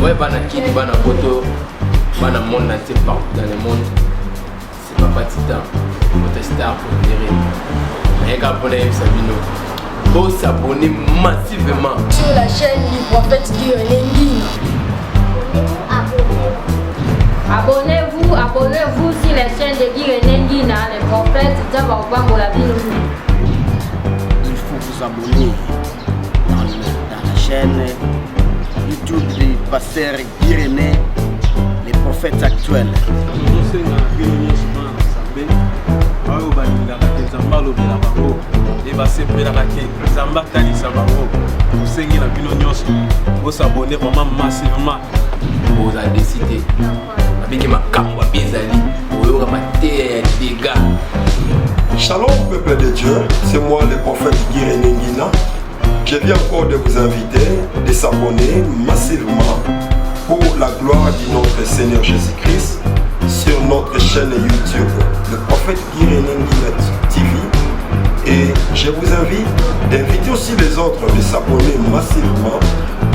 Ouais, bana kid, bana photo, bana monde entier partout dans le monde. C'est pas Patita, notre star pour dire. Mais quand on est Sabino, faut s'abonner massivement sur la chaîne du prophète Guirené. Abonnez-vous sur la chaîne de Guirené, le prophète Djababambolabino. Il faut vous abonner dans la chaîne YouTube du pasteur Guirené, les prophètes actuels. Vous s'abonnez vraiment massivement. Vous avez décidé. Avec ma camwa bizali, vous aurez ma terre des gars. Shalom peuple de Dieu, c'est moi le prophète Guirené Ngina. Je viens encore de vous inviter de s'abonner massivement pour la gloire de notre Seigneur Jésus-Christ sur notre chaîne YouTube, le prophète Guirené Ngina TV. Et je vous invite d'inviter aussi les autres de s'abonner massivement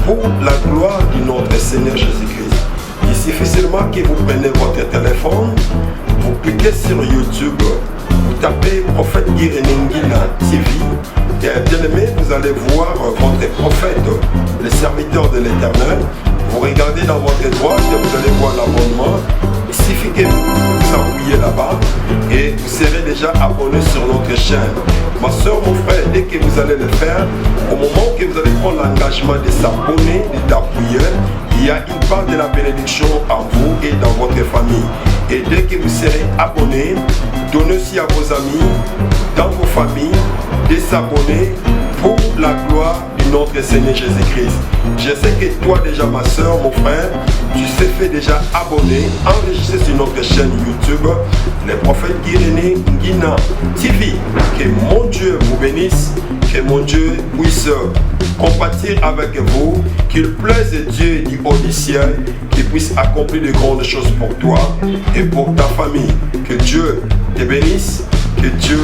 pour la gloire de notre Seigneur Jésus-Christ. Il suffit seulement que vous prenez votre téléphone, vous cliquez sur YouTube, vous tapez prophète Guirené Ngina TV. Et bien aimé, vous allez voir votre prophète, le serviteur de l'Éternel. Vous regardez dans votre droite et vous allez voir l'abonnement. Il suffit que vous appuyez là-bas et vous serez déjà abonné sur notre chaîne. Ma soeur, mon frère, dès que vous allez le faire, au moment que vous allez prendre l'engagement de s'abonner, d'appuyer, il y a une part de la bénédiction en vous et dans votre famille. Et dès que vous serez abonné, donnez aussi à vos amis, dans vos familles, de s'abonner pour la gloire de notre Seigneur Jésus-Christ. Je sais que toi déjà, ma soeur, mon frère, tu sais fait déjà abonner, enregistré sur notre chaîne YouTube, le prophète Guirené Ngina TV. Que mon Dieu vous bénisse, que mon Dieu puisse compatir avec vous, qu'il plaise Dieu du haut du ciel, qu'il puisse accomplir de grandes choses pour toi et pour ta famille. Que Dieu te bénisse, que Dieu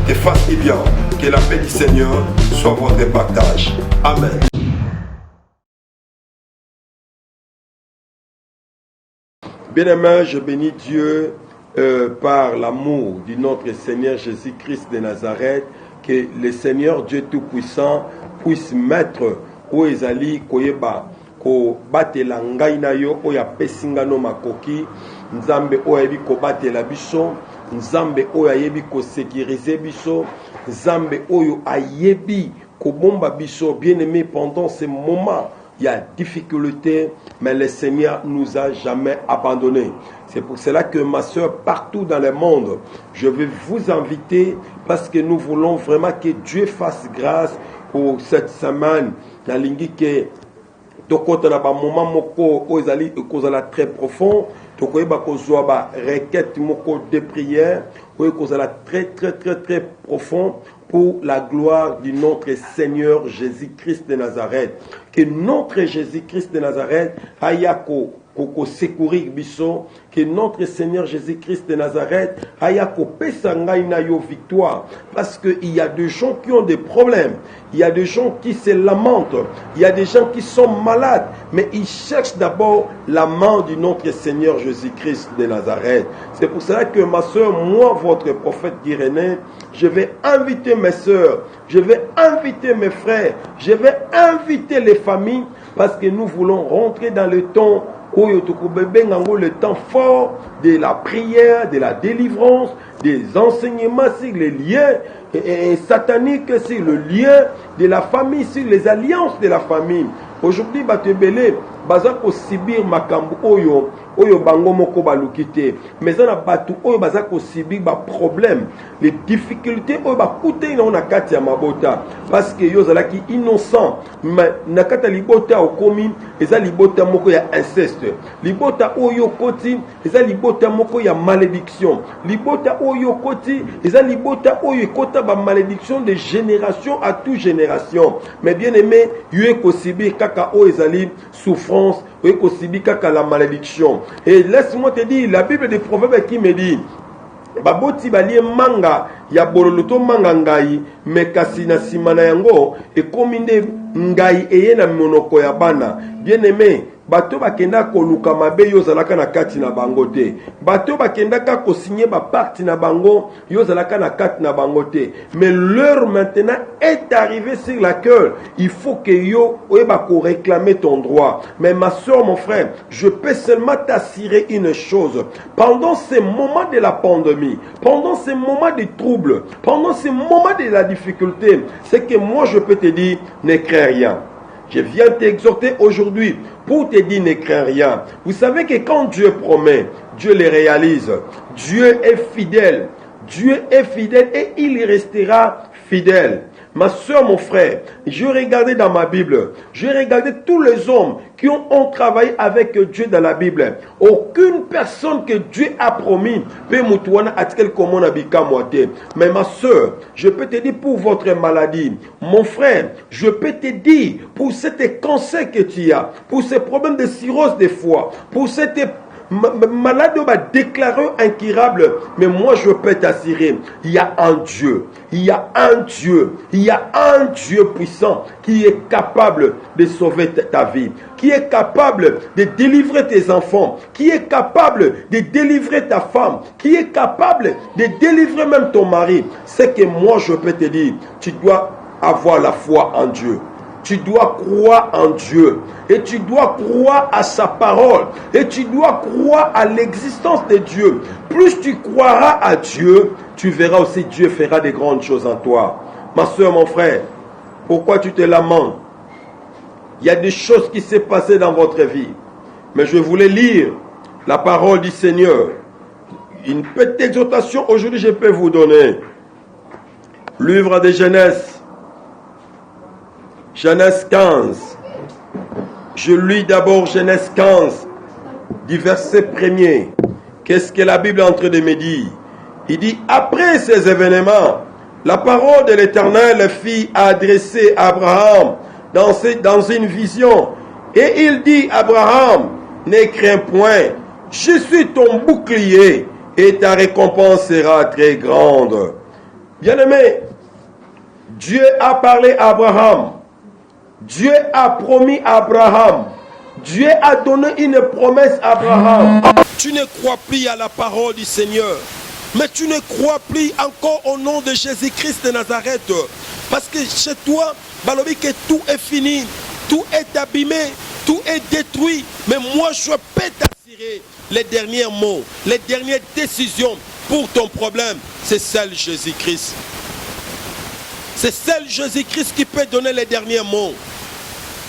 te fasse du bien, que la paix du Seigneur soit votre partage. Amen. Bien-aimé, je bénis Dieu par l'amour de notre Seigneur Jésus-Christ de Nazareth, que le Seigneur Dieu Tout-Puissant puisse mettre au ezali koyeba ko batela ngai na yo oya pesinga no makoki nzambe oya yebi ko batela biso nzambe oyo ayebi ko sécuriser biso nzambe oyo ayebi ko bomba biso bien-aimé pendant ce moment. Il y a difficulté, mais le Seigneur nous a jamais abandonnés. C'est pour cela que ma soeur, partout dans le monde, je vais vous inviter parce que nous voulons vraiment que Dieu fasse grâce pour cette semaine. Dans l'ingike, tokota na ba moment moko ozali kozala très profond, tokoyeba kozwa ba requête moko de prière, kozala très profond pour la gloire de notre Seigneur Jésus-Christ de Nazareth. Que notre Jésus-Christ de Nazareth hayako koko secourir biso, que notre Seigneur Jésus-Christ de Nazareth hayako pesa ngai na yo victoire, parce que il y a des gens qui ont des problèmes, il y a des gens qui se lamentent, il y a des gens qui sont malades, mais ils cherchent d'abord la main de notre Seigneur Jésus-Christ de Nazareth. C'est pour cela que ma soeur, moi, votre prophète Guirené, je vais inviter mes soeurs, je vais inviter mes frères, je vais inviter les familles, parce que nous voulons rentrer dans le temps, le temps fort de la prière, de la délivrance, des enseignements sur les liens sataniques, sur le lien de la famille, sur les alliances de la famille. Aujourd'hui, Batebele, bazako sibir makambu oyo bango moko balukite, mais on a batu oyo bazako sibir ba problème, les difficultés oyo ba kute ina na kati ya mabota, parce que yo zalaki innocent, mais na kata libota okomi eza libota moko ya inceste, libota oyo koti eza libota moko ya malédiction, libota oyo koti eza libota oyo kota ba malédiction de génération à toute génération. Mais bien aimé, yo ko sibir kaka oyo ezali souffrance, oyo ko sibir kaka la malédiction. Et laisse-moi te dire, la Bible des Proverbes qui me dit baboti balie manga ya bololo to manga ngai me kasi na nsima na yango ekomi nde ngai eye na monoko ya bana. Bien aimé, bato bakenda koluka mabe yo zalaka na kati na bango te. Bato bakendaka kosigner ba parti na bango yo zalaka na kati na bango te. Mais l'heure maintenant est arrivée sur laquelle il faut que yo oyeba ko réclamer ton droit. Mais ma soeur, mon frère, je peux seulement t'assurer une chose. Pendant ces moments de la pandémie, pendant ces moments de troubles, pendant ces moments de la difficulté, c'est que moi je peux te dire, ne crains rien. Je viens t'exhorter aujourd'hui pour te dire ne crains rien. Vous savez que quand Dieu promet, Dieu le réalise. Dieu est fidèle. Dieu est fidèle et il restera fidèle. Ma soeur, mon frère, je regardais dans ma Bible, je regardais tous les hommes qui ont travaillé avec Dieu dans la Bible. Aucune personne que Dieu a promis peut moutouana atkel comme abika moite. Mais ma soeur, je peux te dire pour votre maladie, mon frère, je peux te dire pour cet cancer que tu as, pour ces problèmes de cirrhose de foie, pour cette maladie va déclarer incurable, mais moi je peux t'assurer, il y a un Dieu, il y a un Dieu, il y a un Dieu puissant qui est capable de sauver ta vie, qui est capable de délivrer tes enfants, qui est capable de délivrer ta femme, qui est capable de délivrer même ton mari. C'est que moi je peux te dire, tu dois avoir la foi en Dieu. Tu dois croire en Dieu et tu dois croire à sa parole et tu dois croire à l'existence de Dieu. Plus tu croiras à Dieu, tu verras aussi Dieu fera de grandes choses en toi. Ma soeur, mon frère, pourquoi tu te lamentes? Il y a des choses qui s'est passées dans votre vie. Mais je voulais lire la parole du Seigneur. Une petite exhortation aujourd'hui je peux vous donner. Livre de Genèse. Genèse 15. Je lis d'abord Genèse 15, du verset 1er. Qu'est-ce que la Bible est en train de me dire? Il dit, après ces événements, la parole de l'Éternel fit adresser à Abraham dans une vision. Et il dit, Abraham, ne crains point, je suis ton bouclier et ta récompense sera très grande. Bien-aimé, Dieu a parlé à Abraham. Dieu a promis à Abraham. Dieu a donné une promesse à Abraham. Tu ne crois plus à la parole du Seigneur. Mais tu ne crois plus encore au nom de Jésus-Christ de Nazareth. Parce que chez toi, balobi que tout est fini. Tout est abîmé. Tout est détruit. Mais moi, je peux t'assurer les derniers mots, les dernières décisions pour ton problème. C'est celle de Jésus-Christ. C'est celle Jésus-Christ qui peut donner les derniers mots.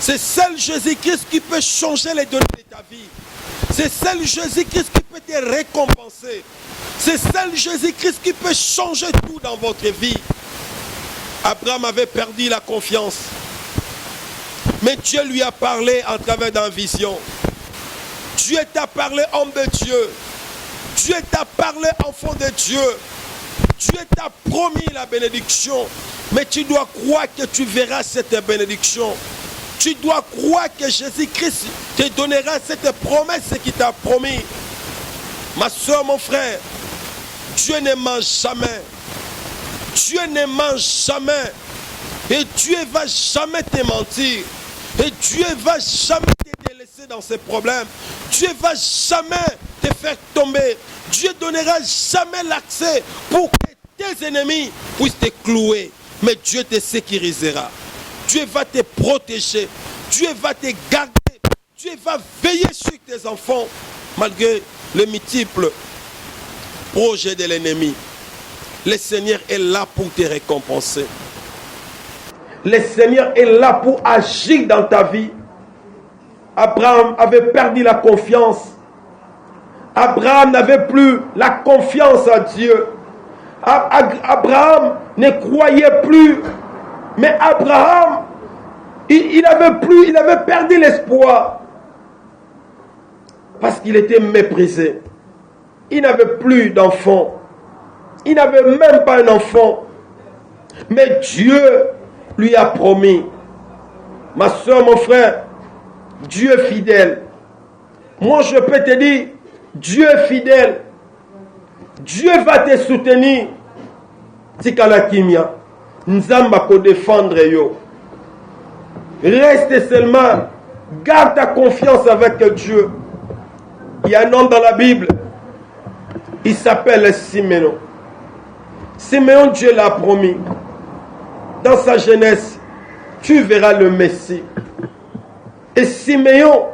C'est celle Jésus-Christ qui peut changer les données de ta vie. C'est celle Jésus-Christ qui peut te récompenser. C'est celle Jésus-Christ qui peut changer tout dans votre vie. Abraham avait perdu la confiance. Mais Dieu lui a parlé en travers d'une vision. Dieu t'a parlé, homme de Dieu. Dieu t'a parlé, enfant de Dieu. Dieu t'a promis la bénédiction. Mais tu dois croire que tu verras cette bénédiction. Tu dois croire que Jésus-Christ te donnera cette promesse qu'il t'a promis. Ma soeur, mon frère, Dieu ne ment jamais. Dieu ne ment jamais. Et Dieu ne va jamais te mentir. Et Dieu ne va jamais te délaisser dans ses problèmes. Dieu ne va jamais te faire tomber. Dieu ne donnera jamais l'accès pour que tes ennemis puissent te clouer. Mais Dieu te sécurisera. Dieu va te protéger. Dieu va te garder. Dieu va veiller sur tes enfants malgré les multiples projets de l'ennemi. Le Seigneur est là pour te récompenser. Le Seigneur est là pour agir dans ta vie. Abraham avait perdu la confiance. Abraham n'avait plus la confiance en Dieu. Abraham ne croyait plus. Mais Abraham, il avait perdu l'espoir. Parce qu'il était méprisé. Il n'avait plus d'enfant. Il n'avait même pas un enfant. Mais Dieu lui a promis. Ma soeur, mon frère, Dieu est fidèle. Moi, je peux te dire, Dieu est fidèle. Dieu va te soutenir. Tikala kimia. Nzamba ko défendre yo. Reste seulement. Garde ta confiance avec Dieu. Il y a un homme dans la Bible. Il s'appelle Siméon. Siméon, Dieu l'a promis. Dans sa jeunesse, tu verras le Messie. Et Siméon,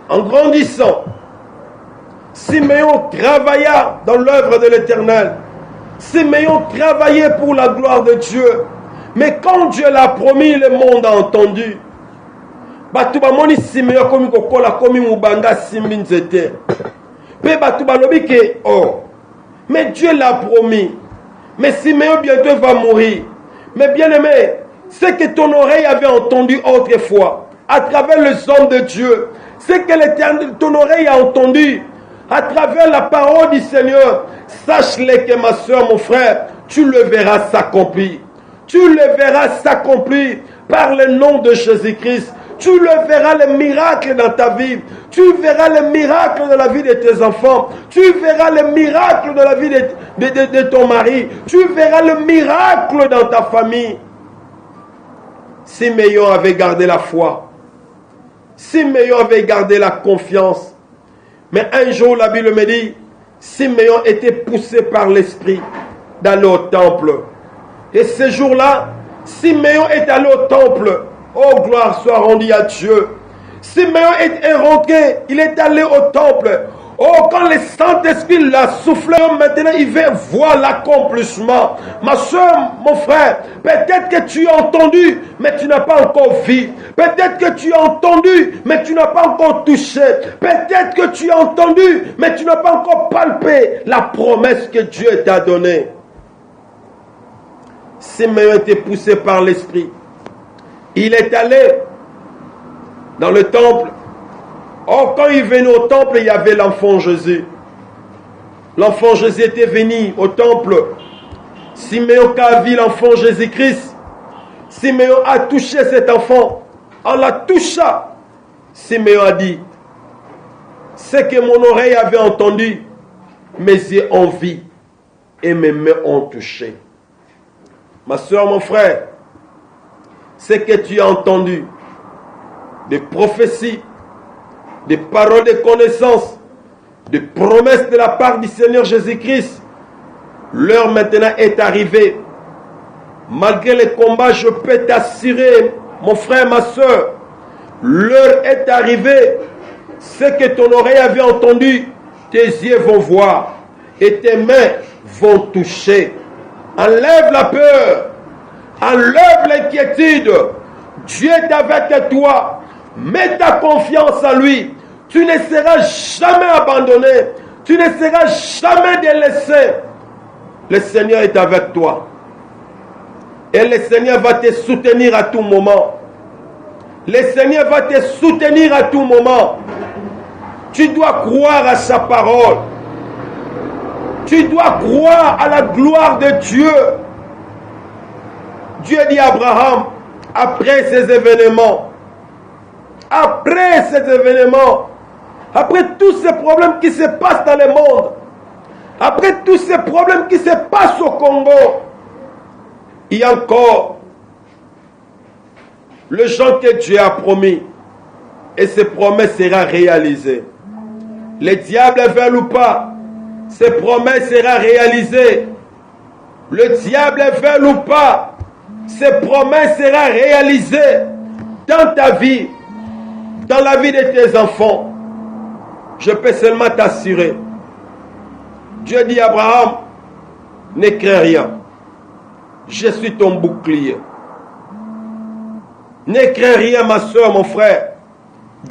en grandissant, Siméon travailla dans l'œuvre de l'Éternel. Siméon travaillait pour la gloire de Dieu. Mais quand Dieu l'a promis, le monde a entendu. Batuba moni Siméon komi kokola komi mubanga simbi nzete. Pe batuba lobi ke oh. Mais Dieu l'a promis. Mais Siméon bientôt va mourir. Mais bien aimé, ce que ton oreille avait entendu autrefois, à travers les hommes de Dieu, ce que ton oreille a entendu, à travers la parole du Seigneur, sache-le que ma soeur, mon frère, tu le verras s'accomplir. Tu le verras s'accomplir par le nom de Jésus-Christ. Tu le verras le miracle dans ta vie. Tu verras le miracle dans la vie de tes enfants. Tu verras le miracle dans la vie de ton mari. Tu verras le miracle dans ta famille. Siméon avait gardé la foi. Siméon avait gardé la confiance. Mais un jour, la Bible me dit, Siméon était poussé par l'Esprit d'aller au temple. Et ce jour-là, Siméon est allé au temple. Oh, gloire soit rendue à Dieu. Siméon est rentré, il est allé au temple. Oh, quand le Saint-Esprit l'a soufflé, maintenant il veut voir l'accomplissement. Ma soeur, mon frère, peut-être que tu as entendu, mais tu n'as pas encore vu. Peut-être que tu as entendu, mais tu n'as pas encore touché. Peut-être que tu as entendu, mais tu n'as pas encore palpé la promesse que Dieu t'a donnée. Siméon était poussé par l'Esprit. Il est allé dans le temple. Or, quand il venait au temple, il y avait l'enfant Jésus. L'enfant Jésus était venu au temple. Siméon a vu l'enfant Jésus-Christ. Siméon a touché cet enfant. En la touchant, Siméon a dit, ce que mon oreille avait entendu, mes yeux ont vu et mes mains ont touché. Ma soeur, mon frère, ce que tu as entendu, des prophéties, des paroles de connaissance, des promesses de la part du Seigneur Jésus-Christ, l'heure maintenant est arrivée. Malgré les combats, je peux t'assurer, mon frère, ma soeur, l'heure est arrivée. Ce que ton oreille avait entendu, tes yeux vont voir et tes mains vont toucher. Enlève la peur, enlève l'inquiétude. Dieu est avec toi. Mets ta confiance en lui. Tu ne seras jamais abandonné. Tu ne seras jamais délaissé. Le Seigneur est avec toi. Et le Seigneur va te soutenir à tout moment. Le Seigneur va te soutenir à tout moment. Tu dois croire à sa parole. Tu dois croire à la gloire de Dieu. Dieu dit à Abraham, après ces événements, après tous ces problèmes qui se passent dans le monde, après tous ces problèmes qui se passent au Congo, il y a encore le gens que Dieu a promis et ces promesses seront réalisées. Le diable veut ou pas, ces promesses seront réalisées. Le diable veut ou pas, ces promesses seront réalisées dans ta vie, dans la vie de tes enfants. Je peux seulement t'assurer. Dieu dit à Abraham, ne crains rien. Je suis ton bouclier. Ne crains rien, ma soeur, mon frère.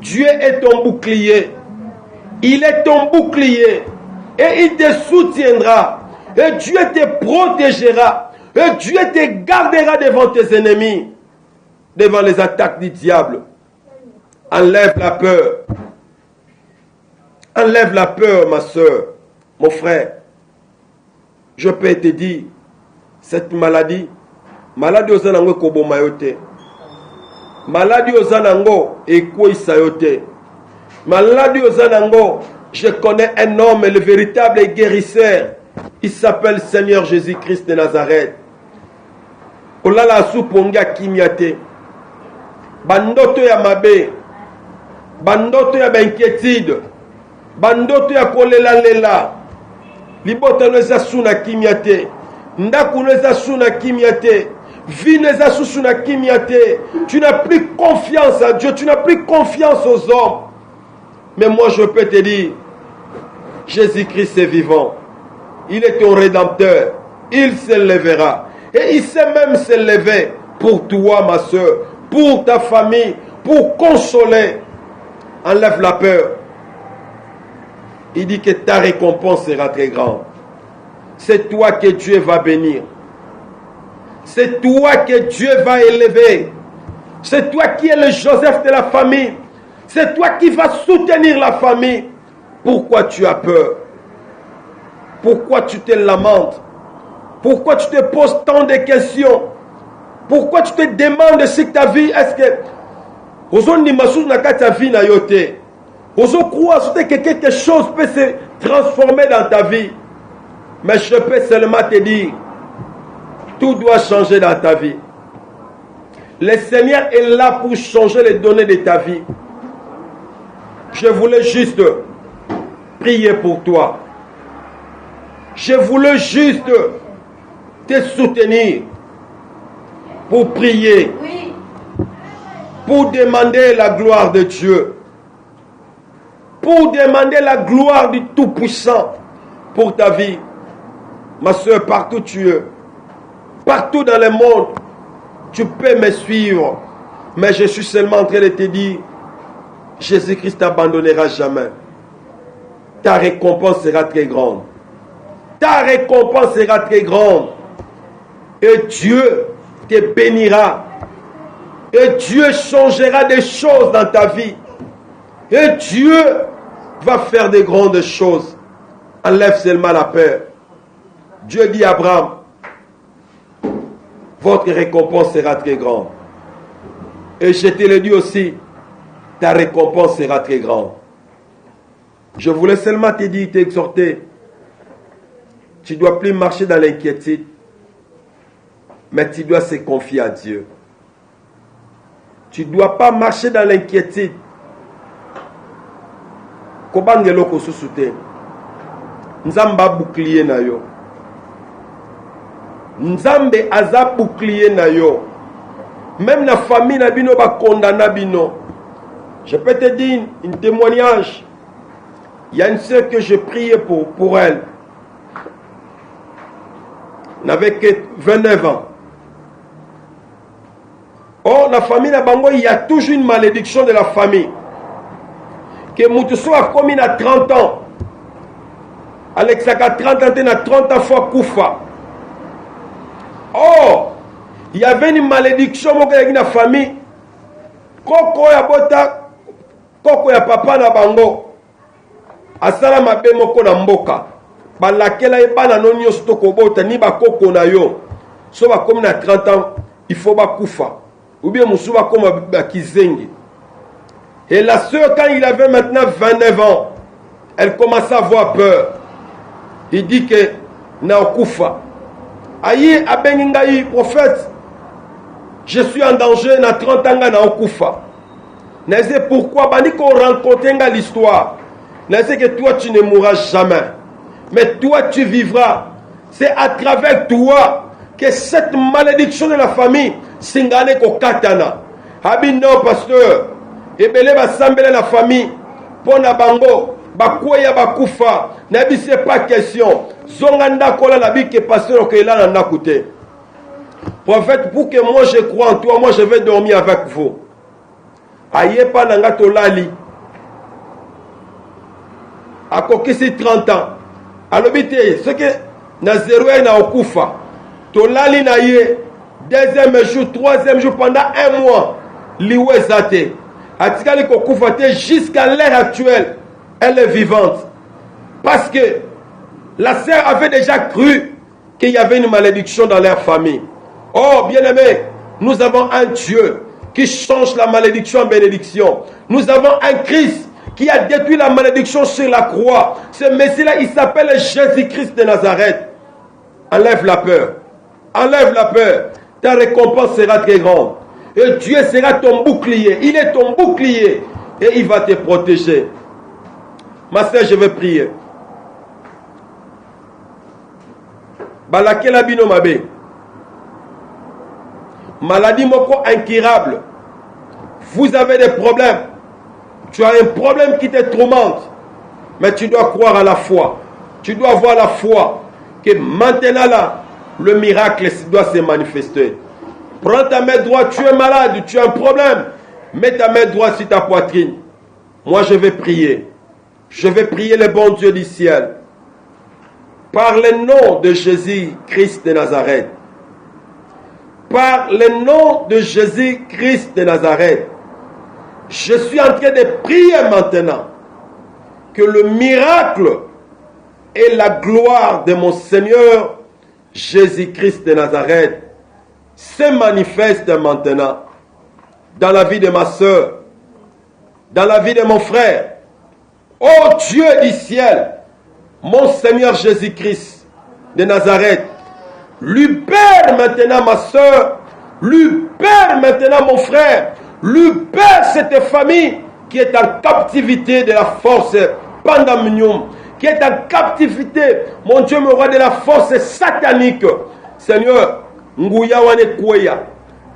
Dieu est ton bouclier. Il est ton bouclier. Et il te soutiendra. Et Dieu te protégera. Et Dieu te gardera devant tes ennemis. Devant les attaques du diable. Enlève la peur. Enlève la peur, ma soeur, mon frère. Je peux te dire, cette maladie aux anango koboma yote. Maladie aux anango ekoisa yote. Maladie aux anango, je connais un homme, le véritable guérisseur. Il s'appelle Seigneur Jésus-Christ de Nazareth. Olala suponga kimiate. Bandoto ya mabe. Bandoto ya inquiétude. Bandoto ya kolela lela. Libota neza suna kimiate. Ndaku neza suna kimiate. Vie neza suna kimiate. Tu n'as plus confiance à Dieu. Tu n'as plus confiance aux hommes. Mais moi je peux te dire, Jésus-Christ est vivant. Il est ton rédempteur. Il se lèvera. Et il sait même se lever pour toi, ma soeur, pour ta famille, pour consoler. Enlève la peur. Il dit que ta récompense sera très grande. C'est toi que Dieu va bénir. C'est toi que Dieu va élever. C'est toi qui es le Joseph de la famille. C'est toi qui vas soutenir la famille. Pourquoi tu as peur? Pourquoi tu te lamentes? Pourquoi tu te poses tant de questions? Pourquoi tu te demandes si ta vie, est-ce que que quelque chose peut se transformer dans ta vie? Mais je peux seulement te dire, tout doit changer dans ta vie. Le Seigneur est là pour changer les données de ta vie. Je voulais juste prier pour toi. Je voulais juste te soutenir pour prier, pour demander la gloire de Dieu, pour demander la gloire du Tout-Puissant pour ta vie. Ma soeur, partout tu es, partout dans le monde, tu peux me suivre, mais je suis seulement en train de te dire, Jésus-Christ t'abandonnera jamais. Ta récompense sera très grande. Ta récompense sera très grande. Et Dieu te bénira. Et Dieu changera des choses dans ta vie. Et Dieu va faire de grandes choses. Enlève seulement la peur. Dieu dit à Abraham, votre récompense sera très grande. Et je te le dis aussi, ta récompense sera très grande. Je voulais seulement te dire, t'exhorter. Tu ne dois plus marcher dans l'inquiétude, mais tu dois se confier à Dieu. Tu ne dois pas marcher dans l'inquiétude. Kobangelo kosusute. Nzamba bouclier na yo. Nzambe aza bouclier na yo. Même la famille na bino ba condamna bino. Je peux te dire un témoignage. Il y a une sœur que je priais pour elle. N'avait que 29 ans. Oh, la famille na bango, il y a toujours une malédiction de la famille. Que Moutousso a commis à 30 ans. Alexa a 30 ans, il a 30 ans fois Koufa. Oh, il y avait une malédiction dans la famille. Koko ya bota, koko ya papa na bango. Asala mabe moko na mboka. Balakela ebana no nyonso to kobota ni bakoko na yo. So ba comme na 30 ans, il faut ba kufa. Ou bien musu ba comme ba kizengi. Et la sœur, quand il avait maintenant 29 ans, elle commençait à avoir peur. Il dit que na kufa. Aïe abeningai prophète. Je suis en danger na 30 ans na kufa. Ne sais pourquoi bandi ko rencontrer l'histoire. Ne sais que toi tu ne mourras jamais. Mais toi tu vivras. C'est à travers toi que cette malédiction de la famille singane ko katana. Abi non pasteur. Ebele ba sambele la famille pona bango bakweya bakufa. Nabi c'est pas question. Zonganda kola la bi que pasteur que là na koute. Prophète, pour que moi je crois en toi, moi je vais dormir avec vous. Aye pa nanga tolali. A kokisi 30 ans. Alobite, ce que na 0 na okufa. Tolali na ye. Deuxième jour, troisième jour, pendant 1 mois. Liwe zate. Atikali kokufa te jusqu'à l'heure actuelle. Elle est vivante. Parce que la sœur avait déjà cru qu'il y avait une malédiction dans leur famille. Oh, bien-aimé, nous avons un Dieu qui change la malédiction en bénédiction. Nous avons un Christ qui a détruit la malédiction sur la croix. Ce Messie-là, il s'appelle Jésus-Christ de Nazareth. Enlève la peur. Enlève la peur. Ta récompense sera très grande. Et Dieu sera ton bouclier. Il est ton bouclier. Et il va te protéger. Ma sœur, je vais prier. Balakela bino mabe. Maladie moko incurable. Vous avez des problèmes. Tu as un problème qui te tourmente. Mais tu dois croire à la foi. Tu dois avoir la foi. Que maintenant là, le miracle doit se manifester. Prends ta main droite. Tu es malade. Tu as un problème. Mets ta main droite sur ta poitrine. Moi je vais prier. Je vais prier le bon Dieu du ciel. Par le nom de Jésus-Christ de Nazareth. Par le nom de Jésus-Christ de Nazareth. Je suis en train de prier maintenant que le miracle et la gloire de mon Seigneur Jésus-Christ de Nazareth se manifestent maintenant dans la vie de ma soeur, dans la vie de mon frère. Oh Dieu du ciel, mon Seigneur Jésus-Christ de Nazareth, libère maintenant ma soeur, libère maintenant mon frère, libère cette famille qui est en captivité de la force pandamonium, qui est en captivité, mon Dieu, mon roi, de la force satanique. Seigneur, nguya wane kweya,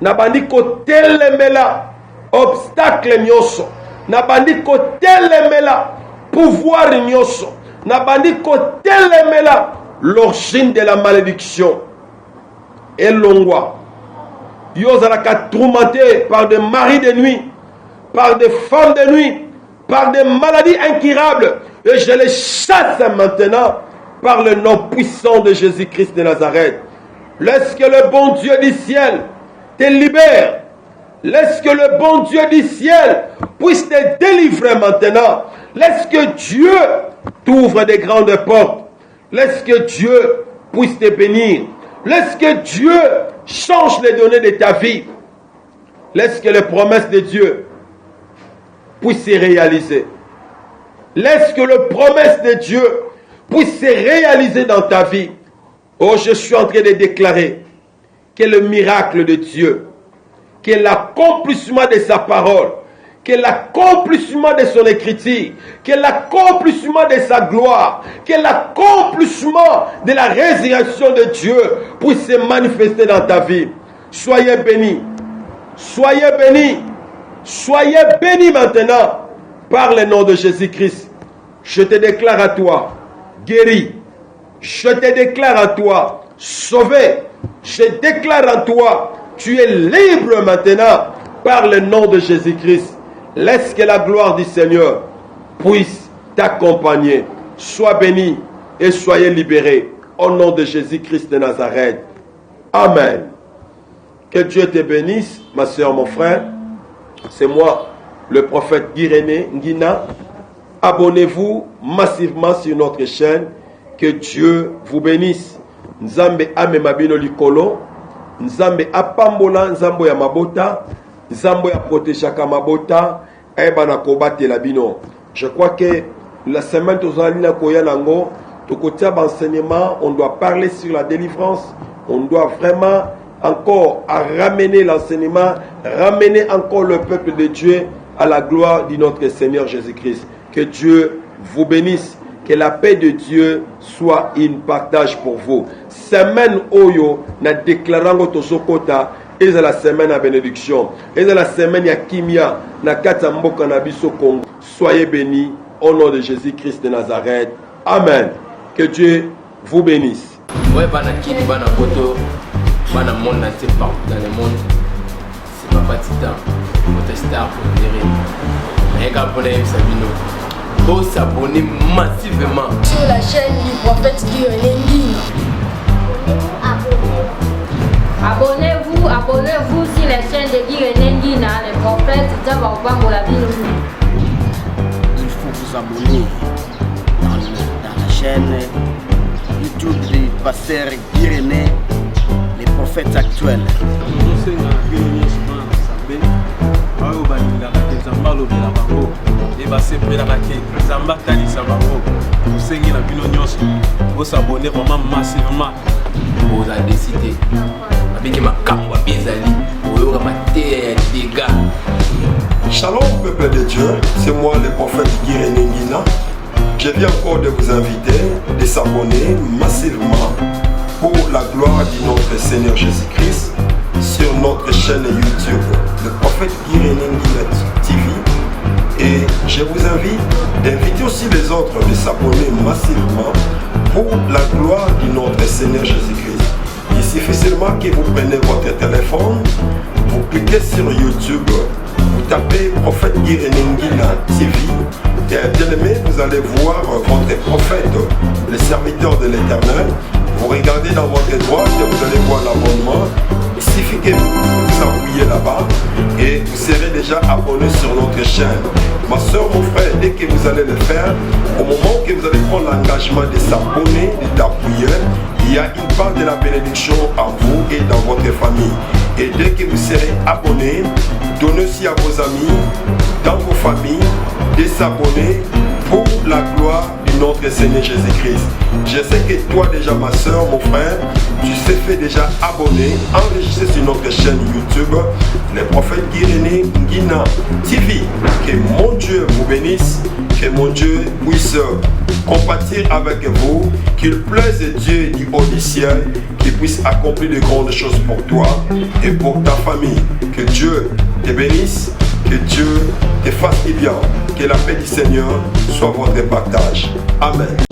nabandi ko telemela obstacle nyoso, nabandi ko telemela pouvoir nyoso, nabandi ko telemela l'origine de la malédiction. Et l'ongwa, yozalaka tourmenté par des maris de nuit, par des femmes de nuit, par des maladies incurables. Et je les chasse maintenant par le nom puissant de Jésus-Christ de Nazareth. Laisse que le bon Dieu du ciel te libère. Laisse que le bon Dieu du ciel puisse te délivrer maintenant. Laisse que Dieu t'ouvre des grandes portes. Laisse que Dieu puisse te bénir. Laisse que Dieu change les données de ta vie. Laisse que les promesses de Dieu puissent se réaliser. Laisse que les promesses de Dieu puissent se réaliser dans ta vie. Oh, je suis en train de déclarer que le miracle de Dieu, que l'accomplissement de sa parole, que l'accomplissement de son écriture, que l'accomplissement de sa gloire, que l'accomplissement de la résurrection de Dieu puisse se manifester dans ta vie. Soyez bénis. Soyez bénis. Soyez bénis maintenant par le nom de Jésus-Christ. Je te déclare à toi guéri. Je te déclare à toi sauvé. Je déclare à toi tu es libre maintenant par le nom de Jésus-Christ. Laisse que la gloire du Seigneur puisse t'accompagner. Sois béni et soyez libérés au nom de Jésus-Christ de Nazareth. Amen. Que Dieu te bénisse, ma soeur, mon frère. C'est moi, le prophète Guy-René Nguina. Abonnez-vous massivement sur notre chaîne. Que Dieu vous bénisse. Nzambe amemabino likolo. Nzambe apambola nzambo ya mabota. Nzambo ya protejaka mabota. Ebana kobate la bino. Je crois que la semaine tozalina koya nango. Tokotia enseignement. On doit parler sur la délivrance. On doit vraiment encore à ramener l'enseignement. Ramener encore le peuple de Dieu à la gloire de notre Seigneur Jésus-Christ. Que Dieu vous bénisse. Que la paix de Dieu soit un partage pour vous. Semaine Oyo, na déclarant Tosokota, et la semaine à bénédiction. Et la semaine ya Kimia, na Katambo Kanabiso Congo. Soyez bénis au nom de Jésus-Christ de Nazareth. Amen. Que Dieu vous bénisse. Ouais, bana kini, bana koto, bana monde partout dans le monde. C'est pas Tita, votre star pour dire. Mais quand vous avez Sabino. Faut s'abonner massivement sur la chaîne du prophète Guy-René Nguina. Abonnez-vous sur la chaîne de Guy-René Nguina, le prophète Zabaobambola Bino. Il faut vous abonner dans la chaîne YouTube du pasteur Guy-René, les prophètes actuels. Vous abonnez vraiment massivement. oza décidé babiki makambo abezali oyoka mateya ya dégâts. Shalom peuple de Dieu, c'est moi le prophète Guy René Nguina. Je viens encore de vous inviter de s'abonner massivement pour la gloire de notre Seigneur Jésus-Christ sur notre chaîne YouTube, le prophète Guy René Nguina TV. Et je vous invite d'inviter aussi les autres de s'abonner massivement pour la gloire de notre Seigneur Jésus-Christ. Il suffit seulement que vous prenez votre téléphone, vous cliquez sur YouTube, vous tapez prophète Guy René Nguina TV. Et bien aimé, vous allez voir votre prophète, le serviteur de l'Éternel. Vous regardez dans votre droite et vous allez voir l'abonnement. Il suffit que vous appuyez là-bas et vous serez déjà abonné sur notre chaîne. Ma soeur, mon frère, dès que vous allez le faire, au moment que vous allez prendre l'engagement de s'abonner, d'appuyer, il y a une part de la bénédiction en vous et dans votre famille. Et dès que vous serez abonné, donnez aussi à vos amis, dans vos familles, de s'abonner pour la gloire de notre Seigneur Jésus-Christ. Je sais que toi déjà, ma soeur, mon frère, tu sais fait déjà abonné, enregistré sur notre chaîne YouTube, le prophète Guy René Nguina TV. Que mon Dieu vous bénisse, que mon Dieu puisse compatir avec vous, qu'il plaise Dieu du haut du ciel, qu'il puisse accomplir de grandes choses pour toi et pour ta famille. Que Dieu te bénisse, que Dieu te fasse du bien, que la paix du Seigneur soit votre partage. Amen.